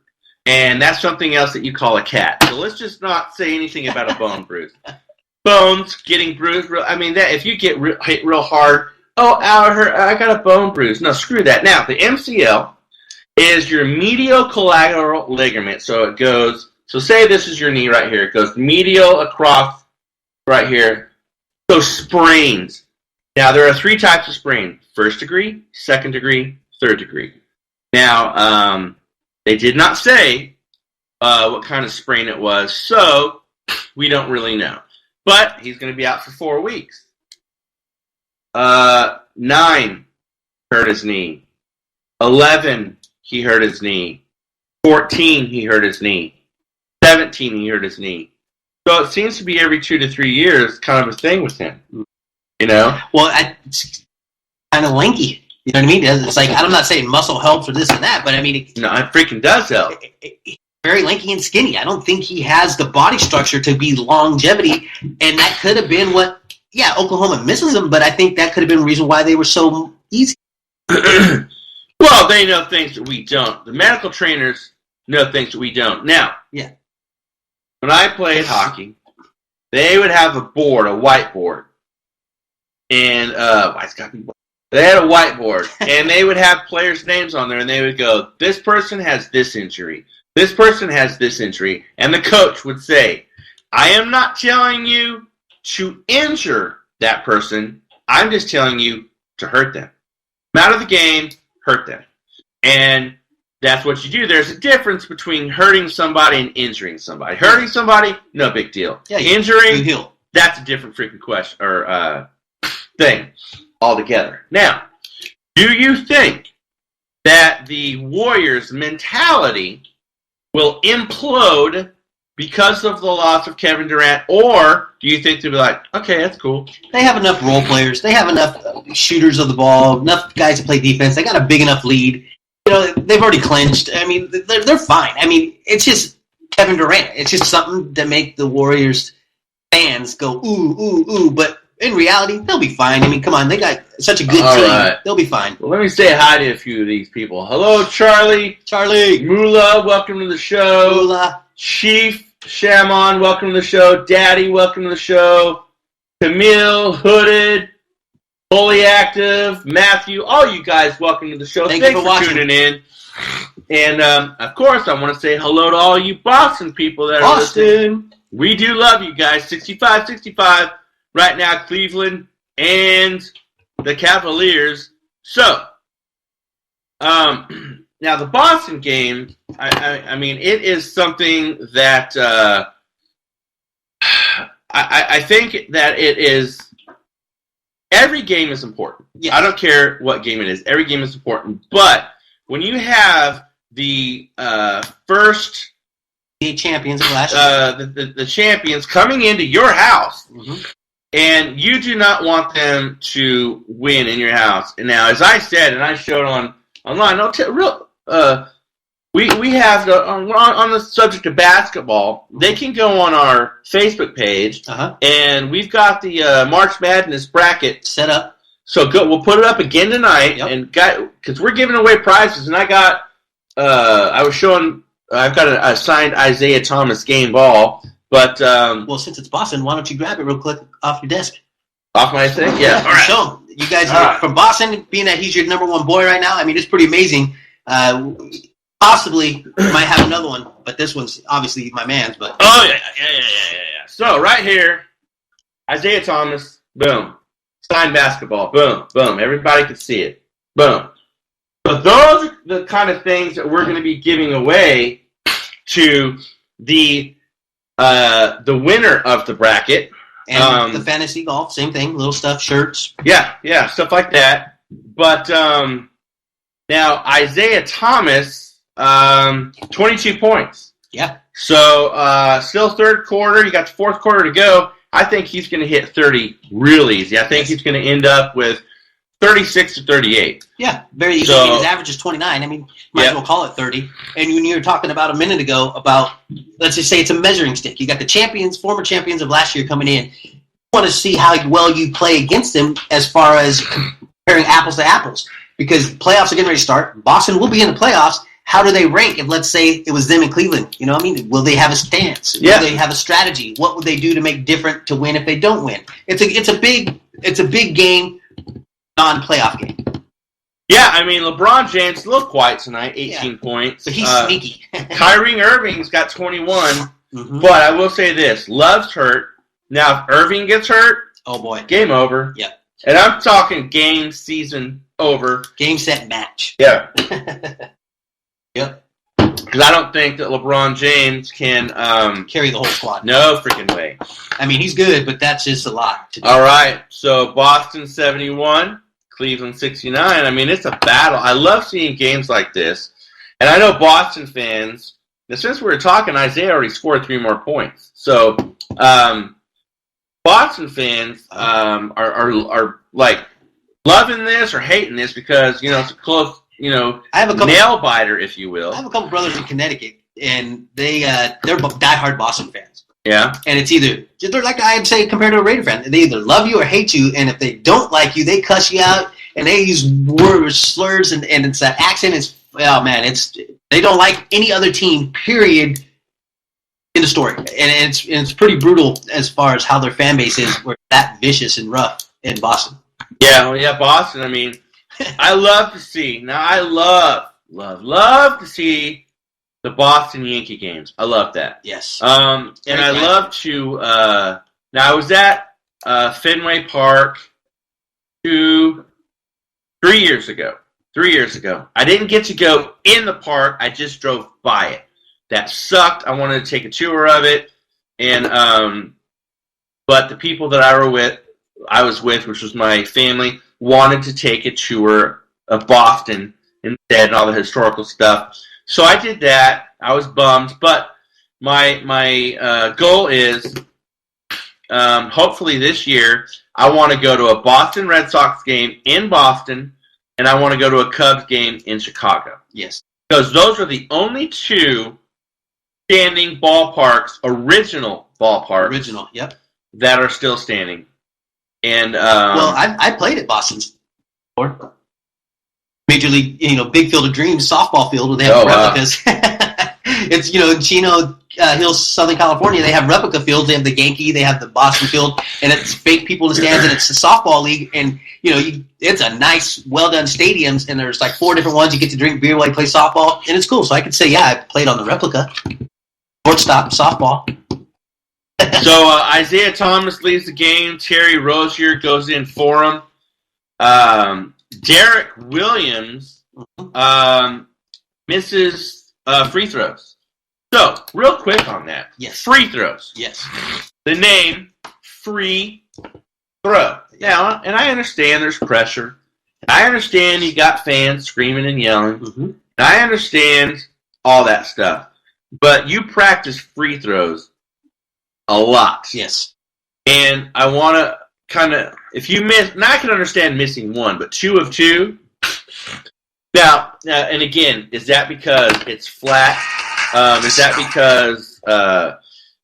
and that's something else that you call a cat. So let's just not say anything about a bone bruise. Bones getting bruised. I mean, that if you get hit real hard, oh, ow, it hurt, I got a bone bruise. No, screw that. Now, the MCL is your medial collateral ligament. So it goes, so say this is your knee right here. It goes medial across right here. So sprains. Now, there are 3 types of sprain. 1st degree, 2nd degree, 3rd degree. Now, they did not say what kind of sprain it was, so we don't really know. But he's going to be out for 4 weeks. 9 hurt his knee. 11, he hurt his knee. 14, he hurt his knee. 17, he hurt his knee. So it seems to be every 2 to 3 years kind of a thing with him. You know? Well, it's kind of lanky. You know what I mean? It's like, I'm not saying muscle helps or this and that, but I mean... No, it freaking does help. Very lanky and skinny. I don't think he has the body structure to be longevity, and that could have been what... Yeah, Oklahoma misses him, but I think that could have been the reason why they were so easy. Well, they know things that we don't. The medical trainers know things that we don't. Now, yeah, when I played hockey, they would have a board, a whiteboard, and they had a whiteboard, and they would have players' names on there, and they would go, this person has this injury, this person has this injury, and the coach would say, I am not telling you to injure that person, I'm just telling you to hurt them. Come out of the game, hurt them. And that's what you do. There's a difference between hurting somebody and injuring somebody. Hurting somebody, no big deal. Yeah, injuring, that's a different freaking question or thing altogether. Now, do you think that the Warriors' mentality will implode because of the loss of Kevin Durant, or do you think they'll be like, okay, that's cool? They have enough role players. They have enough shooters of the ball, enough guys to play defense. They got a big enough lead. You know, they've already clinched. I mean, they're fine. I mean, it's just Kevin Durant. It's just something to make the Warriors fans go, ooh, ooh, ooh. But in reality, they'll be fine. I mean, come on. They got such a good team. Right. They'll be fine. Well, let me say hi to a few of these people. Hello, Charlie. Charlie. Moolah, welcome to the show. Moolah. Chief Shamon, welcome to the show. Daddy, welcome to the show. Camille, Hooded, Fully Active, Matthew, all you guys, welcome to the show. Thanks for tuning in. And, of course, I want to say hello to all you Boston people that are listening. We do love you guys. 65-65 right now, Cleveland and the Cavaliers. So, now the Boston game, I mean, it is something that I think that it is. Every game is important. Yes. I don't care what game it is. Every game is important. But when you have the first champions of last year, the champions coming into your house, mm-hmm. and you do not want them to win in your house. And now, as I said, and I showed online, we have on the subject of basketball. They can go on our Facebook page, and we've got the March Madness bracket set up. So we'll put it up again tonight, and because we're giving away prizes, and I've got a signed Isaiah Thomas game ball, but well, since it's Boston, why don't you grab it real quick off your desk? Off my thing, yeah. All right. Show you guys from Boston, being that he's your number one boy right now. I mean, it's pretty amazing. Possibly might have another one, but this one's obviously my man's. But yeah. So right here, Isaiah Thomas, boom, Sign basketball. Boom, boom. Everybody could see it. Boom. But those are the kind of things that we're going to be giving away to the winner of the bracket. And the fantasy golf, same thing. Little stuff, shirts. Yeah, stuff like that. But now Isaiah Thomas, 22 points. Yeah. So still third quarter. You got the fourth quarter to go. I think he's going to hit 30 real easy. I think he's going to end up with 36 to 38. Yeah, very easy. So, his average is 29. I mean, might as well call it 30. And when you were talking about a minute ago about, let's just say it's a measuring stick. You got the champions, former champions of last year coming in. You want to see how well you play against them as far as comparing apples to apples. Because playoffs are getting ready to start. Boston will be in the playoffs. How do they rank if, let's say, it was them in Cleveland? You know what I mean? Will they have a stance? Yeah. Will they have a strategy? What would they do to make different to win if they don't win? It's a big game, non-playoff game. Yeah, I mean, LeBron James a little quiet tonight, 18 points. But he's sneaky. Kyrie Irving's got 21. Mm-hmm. But I will say this. Love's hurt. Now, if Irving gets hurt, Oh, boy. game over. Yep. And I'm talking game, season over. Game, set, match. Yeah. Yep. Because I don't think that LeBron James can Carry the whole squad. no freaking way. I mean, he's good, but that's just a lot to do. All right, so Boston 71, Cleveland 69. I mean, it's a battle. I love seeing games like this. And I know Boston fans, since we were talking, Isaiah already scored 3 more points. So Boston fans are like loving this or hating this because, it's a close, I have a couple, nail biter, if you will. I have a couple brothers in Connecticut, and they're diehard Boston fans. Yeah. And it's either, they're like I'd say compared to a Raider fan, they either love you or hate you, and if they don't like you, they cuss you out, and they use words, slurs, and it's that accent is, oh man, they don't like any other team, period, in the story. And it's pretty brutal as far as how their fan base is, we're that vicious and rough in Boston. Yeah, Boston, I mean, I love to see, now I love to see the Boston Yankee games. I love that. Yes. And I love to, now I was at Fenway Park 3 years ago. 3 years ago. I didn't get to go in the park, I just drove by it. That sucked. I wanted to take a tour of it. And, but the people that I was with, which was my family, wanted to take a tour of Boston instead and all the historical stuff. So I did that. I was bummed, but my goal is hopefully this year I want to go to a Boston Red Sox game in Boston, and I want to go to a Cubs game in Chicago. Yes. Because those are the only 2 standing ballparks, original ballparks. Yep. That are still standing. And well, I played at Boston's before. Major League, Big Field of Dreams softball field where they have replicas. Wow. It's, in Chino Hills, Southern California, they have replica fields. They have the Yankee, they have the Boston field, and it's fake people in the stands, and it's a softball league, and, it's a nice, well-done stadiums, and there's like 4 different ones. You get to drink beer while you play softball, and it's cool. So I could say, yeah, I played on the replica. Shortstop, softball. So Isaiah Thomas leads the game. Terry Rozier goes in for him. Derek Williams misses free throws. So, real quick on that. Yes. Free throws. Yes. The name, free throw. Now, and I understand there's pressure. I understand you got fans screaming and yelling. Mm-hmm. And I understand all that stuff. But you practice free throws a lot. Yes. And I want to kind of, if you miss, now I can understand missing 1, but 2 of 2. Now, and again, is that because it's flat? Is that because, I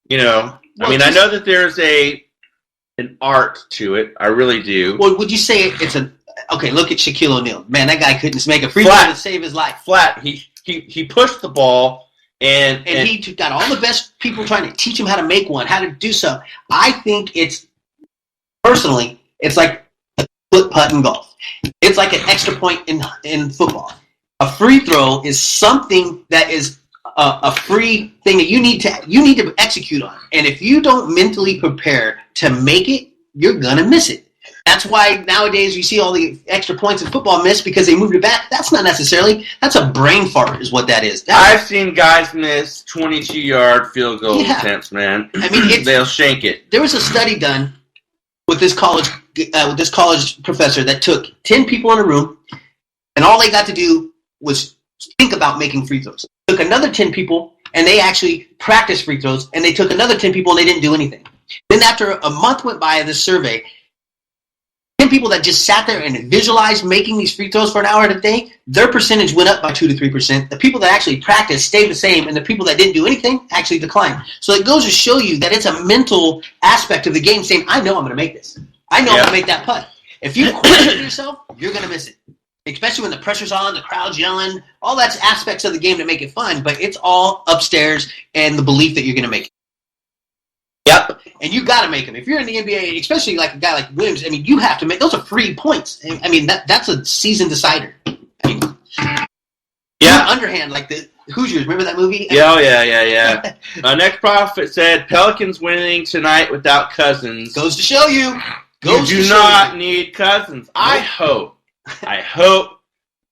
mean, I know that there's an art to it. I really do. Well, would you say it's okay, look at Shaquille O'Neal. Man, that guy couldn't make a free throw to save his life. Flat. He pushed the ball. And he got all the best people trying to teach him how to make one, how to do so. I think it's like a foot putt in golf. It's like an extra point in football. A free throw is something that is a free thing that you need to execute on. And if you don't mentally prepare to make it, you're gonna miss it. That's why nowadays you see all the extra points in football missed because they moved it back. That's not necessarily. That's a brain fart is what that is. I've seen guys miss 22-yard field goal attempts, man. I mean, they'll shank it. There was a study done with this college professor that took 10 people in a room, and all they got to do was think about making free throws. Took another 10 people, and they actually practiced free throws, and they took another 10 people, and they didn't do anything. Then after a month went by of this survey, 10 people that just sat there and visualized making these free throws for an hour a day, their percentage went up by 2 to 3%. The people that actually practiced stayed the same, and the people that didn't do anything actually declined. So it goes to show you that it's a mental aspect of the game saying, I know I'm going to make this. I know I'm going to make that putt. If you question yourself, you're going to miss it. Especially when the pressure's on, the crowd's yelling. All that's aspects of the game to make it fun, but it's all upstairs and the belief that you're going to make it. Yep. And you got to make them. If you're in the NBA, especially like a guy like Williams, I mean, you have to make those are free points. I mean, that's a season decider. I mean, underhand, like the Hoosiers. Remember that movie? Yeah. Next prophet said, Pelicans winning tonight without Cousins. Goes to show you. You do not need Cousins. I hope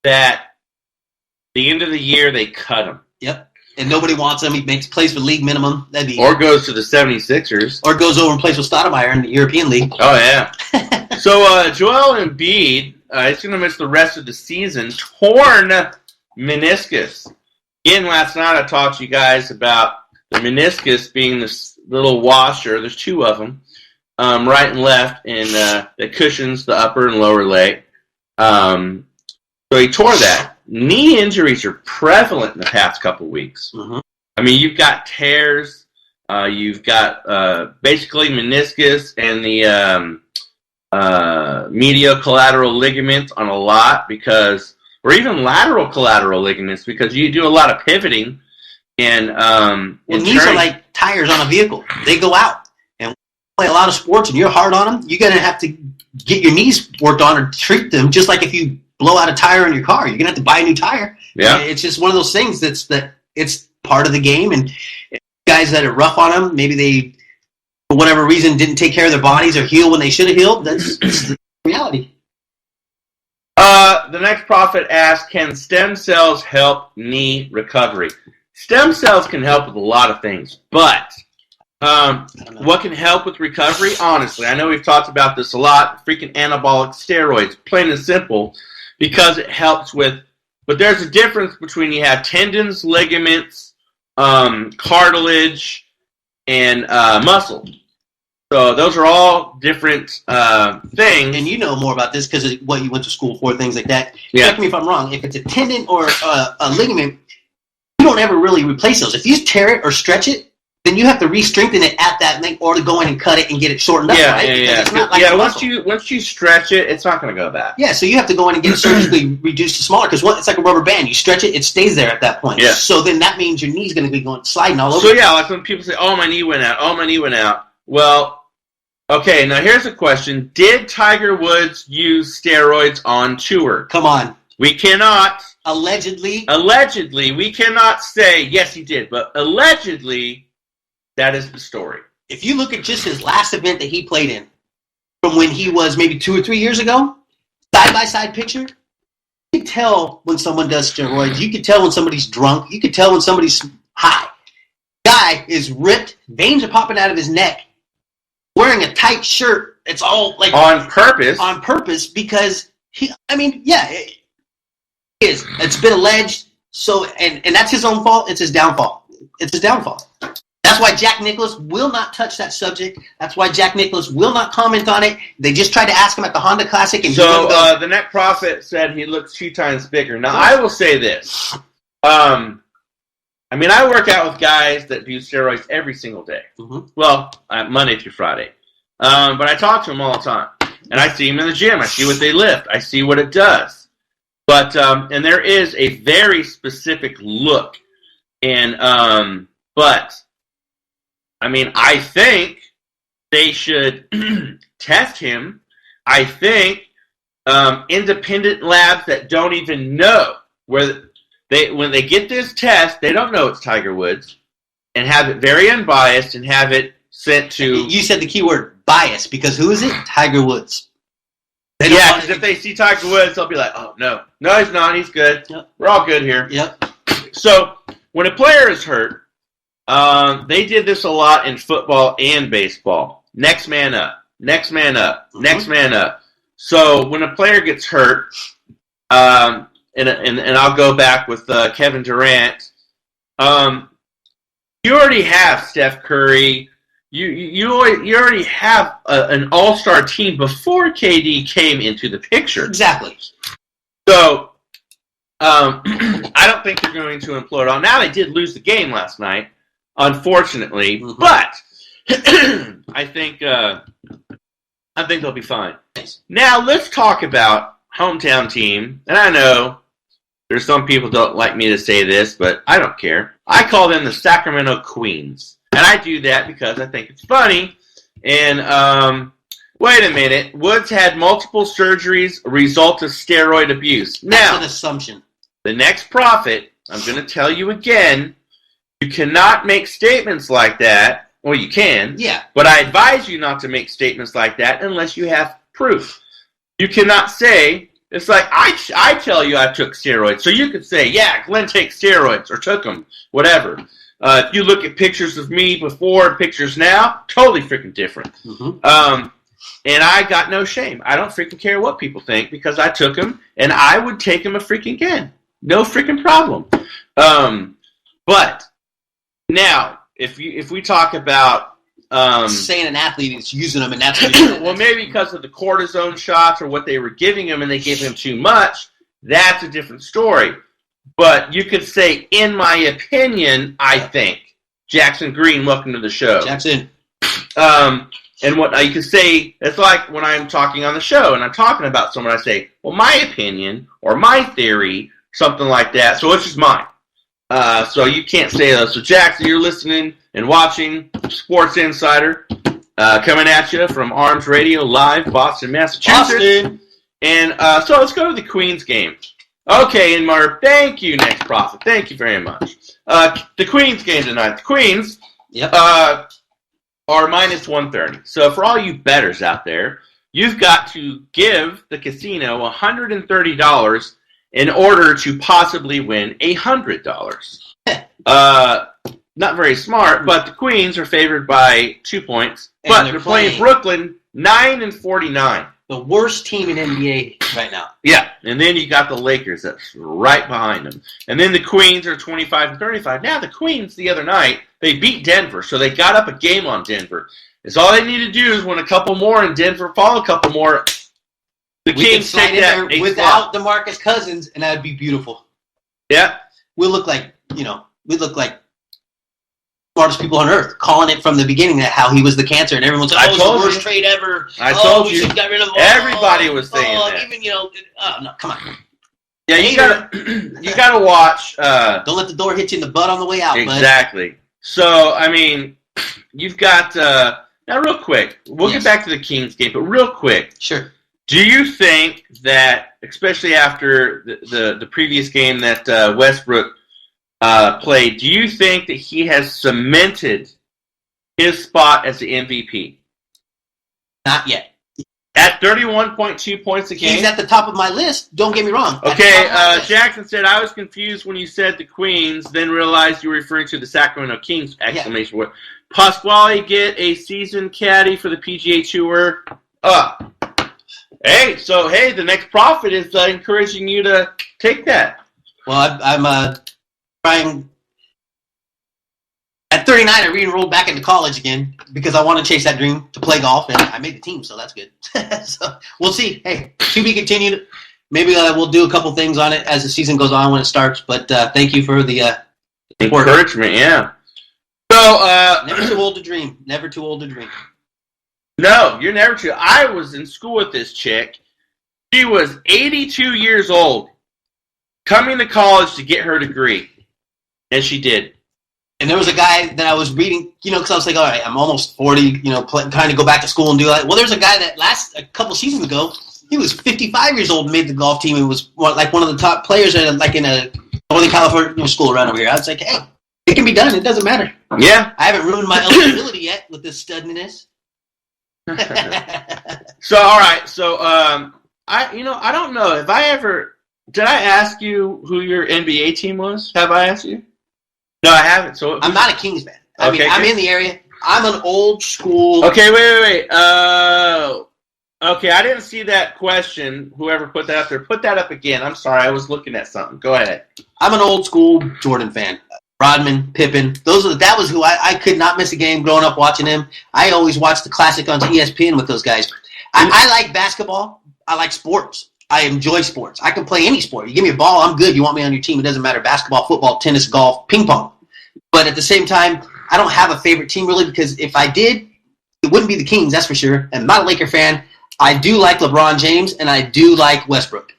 that the end of the year they cut him. Yep. And nobody wants him. He plays for league minimum. Or goes to the 76ers. Or goes over and plays with Stoudemire in the European League. Oh, yeah. So, Joel Embiid, he's going to miss the rest of the season. Torn meniscus. Again, last night I talked to you guys about the meniscus being this little washer. There's two of them, right and left, and that cushions the upper and lower leg. So he tore that. Knee injuries are prevalent in the past couple weeks. Mm-hmm. I mean, you've got tears, you've got basically meniscus and the medial collateral ligaments on a lot or even lateral collateral ligaments because you do a lot of pivoting and knees are like tires on a vehicle. They go out and play a lot of sports and you're hard on them. You're going to have to get your knees worked on or treat them just like if you blow out a tire in your car. You're going to have to buy a new tire. Yeah. It's just one of those things that it's part of the game. And guys that are rough on them, maybe they, for whatever reason, didn't take care of their bodies or heal when they should have healed. That's the reality. The next prophet asked, can stem cells help knee recovery? Stem cells can help with a lot of things, but what can help with recovery? Honestly, I know we've talked about this a lot. Freaking anabolic steroids, plain and simple, because it helps with. But there's a difference between you have tendons, ligaments, cartilage, and muscle. So those are all different things. And you know more about this because of what you went to school for, things like that. Yeah. Correct me if I'm wrong. If it's a tendon or a ligament, you don't ever really replace those. If you tear it or stretch it, then you have to re-strengthen it at that length or to go in and cut it and get it shortened up, right? It's not like once you stretch it, it's not going to go back. Yeah, so you have to go in and get it surgically reduced to smaller because it's like a rubber band. You stretch it, it stays there at that point. Yeah. So then that means your knee's going to be sliding all over. So yeah, like when people say, "Oh, my knee went out." Well, okay. Now here's a question: did Tiger Woods use steroids on tour? Come on. We cannot. Allegedly, we cannot say yes, he did, but allegedly. That is the story. If you look at just his last event that he played in, from when he was maybe 2 or 3 years ago, side-by-side picture, you can tell when someone does steroids. You can tell when somebody's drunk. You can tell when somebody's high. Guy is ripped. Veins are popping out of his neck. Wearing a tight shirt. It's all like... On purpose. On purpose because it is. It's been alleged. So, and that's his own fault. It's his downfall. That's why Jack Nicklaus will not touch that subject. That's why Jack Nicklaus will not comment on it. They just tried to ask him at the Honda Classic. And so the Net Prophet said he looks 2 times bigger. Now, I will say this. I work out with guys that do steroids every single day. Mm-hmm. Well, Monday through Friday. But I talk to them all the time. And I see them in the gym. I see what they lift. I see what it does. But, and there is a very specific look. And, I think they should test him. I think independent labs that don't even know when they get this test, they don't know it's Tiger Woods, and have it very unbiased and have it sent to. You said the key word bias because who is it? Tiger Woods. Yeah, because if they see Tiger Woods, they'll be like, oh, no. No, he's not. He's good. Yep. We're all good here. Yep. So when a player is hurt, they did this a lot in football and baseball. Next man up. Next man up. Next man up. So when a player gets hurt, and I'll go back with Kevin Durant, you already have Steph Curry. You already have an all-star team before KD came into the picture. Exactly. So I don't think they're going to implode on. Now they did lose the game last night, unfortunately, but I think they'll be fine. Now let's talk about hometown team. And I know there's some people who don't like me to say this, but I don't care. I call them the Sacramento Queens. And I do that because I think it's funny. And wait a minute. Woods had multiple surgeries, a result of steroid abuse. That's Now, an assumption. the next prophet, I'm going to tell you again, you cannot make statements like that. Well, you can. Yeah. But I advise you not to make statements like that unless you have proof. You cannot say, it's like, I tell you I took steroids. So you could say, yeah, Glenn takes steroids or took them, whatever. If you look at pictures of me before and pictures now, totally freaking different. And I got no shame. I don't freaking care what people think because I took them and I would take them a freaking again. No freaking problem. But now, if we talk about saying an athlete is using them and that's well, maybe because of the cortisone shots or what they were giving him and they gave him too much, that's a different story. But you could say, in my opinion, I think. Jackson Green, welcome to the show. Jackson. And what you could say, it's like when I'm talking on the show and I'm talking about someone, I say, well, my opinion or my theory, something like that. So it's just mine. So you can't say that. So Jackson, you're listening and watching Sports Insider coming at you from Arms Radio live, Boston, Massachusetts. And so let's go to the Queens game. Okay, Inmar, thank you, next prophet. Thank you very much. The Queens game tonight. The Queens are minus 130. So for all you bettors out there, you've got to give the casino $130 in order to possibly win $100. Not very smart, but the Queens are favored by 2 points. But they're playing Brooklyn 9-49. The worst team in NBA right now. Yeah, and then you got the Lakers that's right behind them. And then the Queens are 25-35. Now the Queens the other night, they beat Denver, so they got up a game on Denver. It's all they need to do is win a couple more and Denver fall a couple more. The Kings take that without DeMarcus Cousins, and that'd be beautiful. Yeah. We look like smartest people on earth, calling it from the beginning that how he was the cancer, and everyone's like, "Oh, it's the worst trade ever." I told you. We should get rid of him. Everybody was saying that. Even no, come on. Yeah, you gotta watch. Don't let the door hit you in the butt on the way out. Exactly. Bud. So I mean, you've got now real quick. We'll get back to the Kings game, but real quick. Sure. Do you think that, especially after the previous game that Westbrook played, do you think that he has cemented his spot as the MVP? Not yet. At 31.2 points a game? He's at the top of my list. Don't get me wrong. Okay, Jackson said, I was confused when you said the Queens, then realized you were referring to the Sacramento Kings, exclamation point. Pasquale get a season caddy for the PGA Tour? Hey, the next prophet is encouraging you to take that. Well, I'm trying. At 39, I re-enrolled back into college again because I want to chase that dream to play golf, and I made the team, so that's good. So we'll see. Hey, to be continued. Maybe we'll do a couple things on it as the season goes on when it starts. But thank you for the encouragement. Yeah. So never too old to dream. Never too old to dream. No, you're never too. I was in school with this chick. She was 82 years old, coming to college to get her degree, and she did. And there was a guy that I was reading, because I was like, all right, I'm almost 40, trying to go back to school and do that. Well, there's a guy that a couple seasons ago, he was 55 years old and made the golf team and was like one of the top players in a Northern California school around over here. I was like, hey, it can be done. It doesn't matter. Yeah. I haven't ruined my eligibility yet with this studiness. So, all right. So, I don't know. Did I ask you who your NBA team was? Have I asked you? No, I haven't. So I'm not a Kings fan. I'm good. in the area. I'm an old school. Okay, wait. Okay, I didn't see that question. Whoever put that up there, put that up again. I'm sorry, I was looking at something. Go ahead. I'm an old school Jordan fan. Rodman, Pippen. That was who I could not miss a game growing up watching him. I always watched the classic on ESPN with those guys. I like basketball. I like sports. I enjoy sports. I can play any sport. You give me a ball, I'm good. You want me on your team, it doesn't matter. Basketball, football, tennis, golf, ping pong. But at the same time, I don't have a favorite team really, because if I did, it wouldn't be the Kings, that's for sure. I'm not a Laker fan. I do like LeBron James, and I do like Westbrook.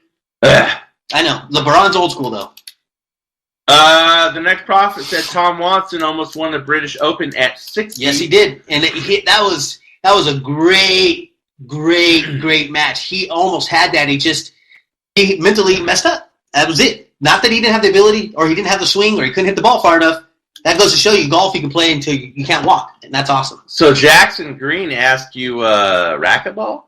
I know. LeBron's old school, though. The next prophet said Tom Watson almost won the British Open at 60. Yes, he did. And that was a great match. He almost had that. He mentally messed up. That was it. Not that he didn't have the ability, or he didn't have the swing, or he couldn't hit the ball far enough. That goes to show you golf you can play until you can't walk, and that's awesome. So Jackson Green asked you racquetball?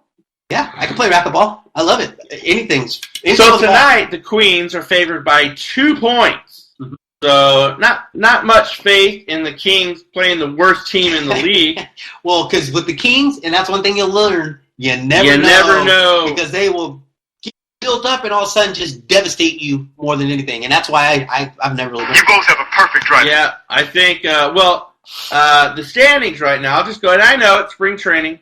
Yeah, I can play racquetball. I love it. Anything So tonight, the Queens are favored by 2 points. Mm-hmm. So not much faith in the Kings playing the worst team in the league. Well, because with the Kings, and that's one thing you'll learn, you never know. Because they will keep built up and all of a sudden just devastate you more than anything. And that's why I've never really been. You both have a perfect drive. Yeah, I think, the standings right now, I'll just go ahead. I know it's spring training.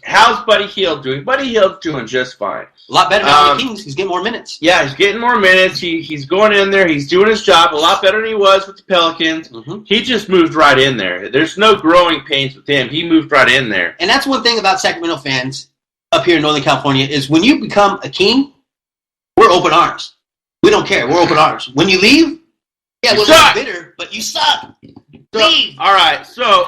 How's Buddy Hield doing? Buddy Hield's doing just fine. A lot better than the Kings. He's getting more minutes. Yeah, he's getting more minutes. He's going in there. He's doing his job a lot better than he was with the Pelicans. Mm-hmm. He just moved right in there. There's no growing pains with him. He moved right in there. And that's one thing about Sacramento fans up here in Northern California is when you become a King, we're open arms. We don't care. We're open arms. When you leave, yeah, we're a little bitter, but you suck. Leave. All right, so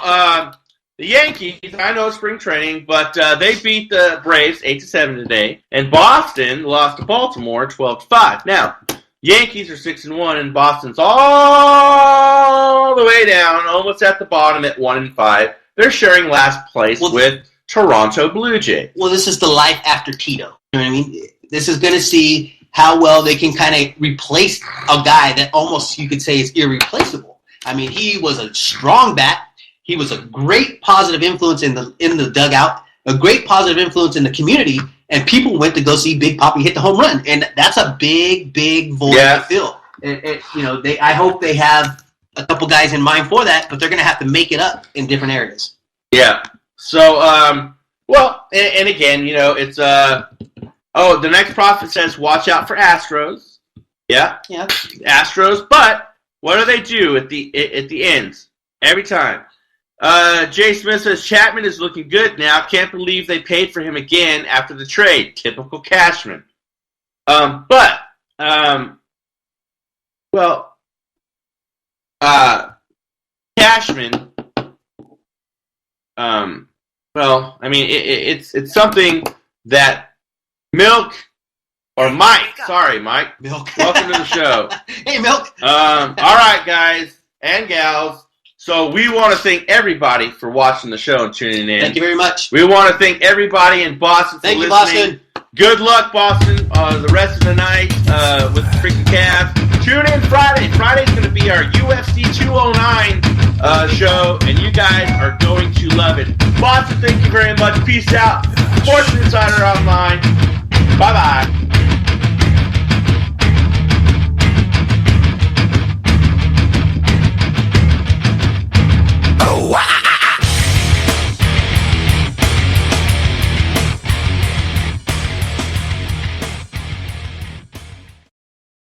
the Yankees, I know spring training, but they beat the Braves 8-7 today, and Boston lost to Baltimore 12-5. Now, Yankees are 6-1, and Boston's all the way down, almost at the bottom at 1-5. They're sharing last place with Toronto Blue Jays. Well, this is the life after Tito. You know what I mean? This is going to see how well they can kind of replace a guy that almost you could say is irreplaceable. I mean, he was a strong bat. He was a great positive influence in the dugout, a great positive influence in the community, and people went to go see Big Papi hit the home run, and that's a big void to fill. I hope they have a couple guys in mind for that, but they're going to have to make it up in different areas. Yeah. So, and again, it's the next prophet says, watch out for Astros. Yeah. Astros, but what do at the ends every time? Jay Smith says Chapman is looking good now. Can't believe they paid for him again after the trade. Typical Cashman. Cashman. It's something that Milk or Mike. Sorry, Mike. Milk. Welcome to the show. Hey, Milk. All right, guys and gals. So we want to thank everybody for watching the show and tuning in. Thank you very much. We want to thank everybody in Boston for listening. Thank you, Boston. Good luck, Boston, the rest of the night with the freaking Cavs. Tune in Friday. Friday's going to be our UFC 209 show, and you guys are going to love it. Boston, thank you very much. Peace out. Sports Insider Online. Bye-bye.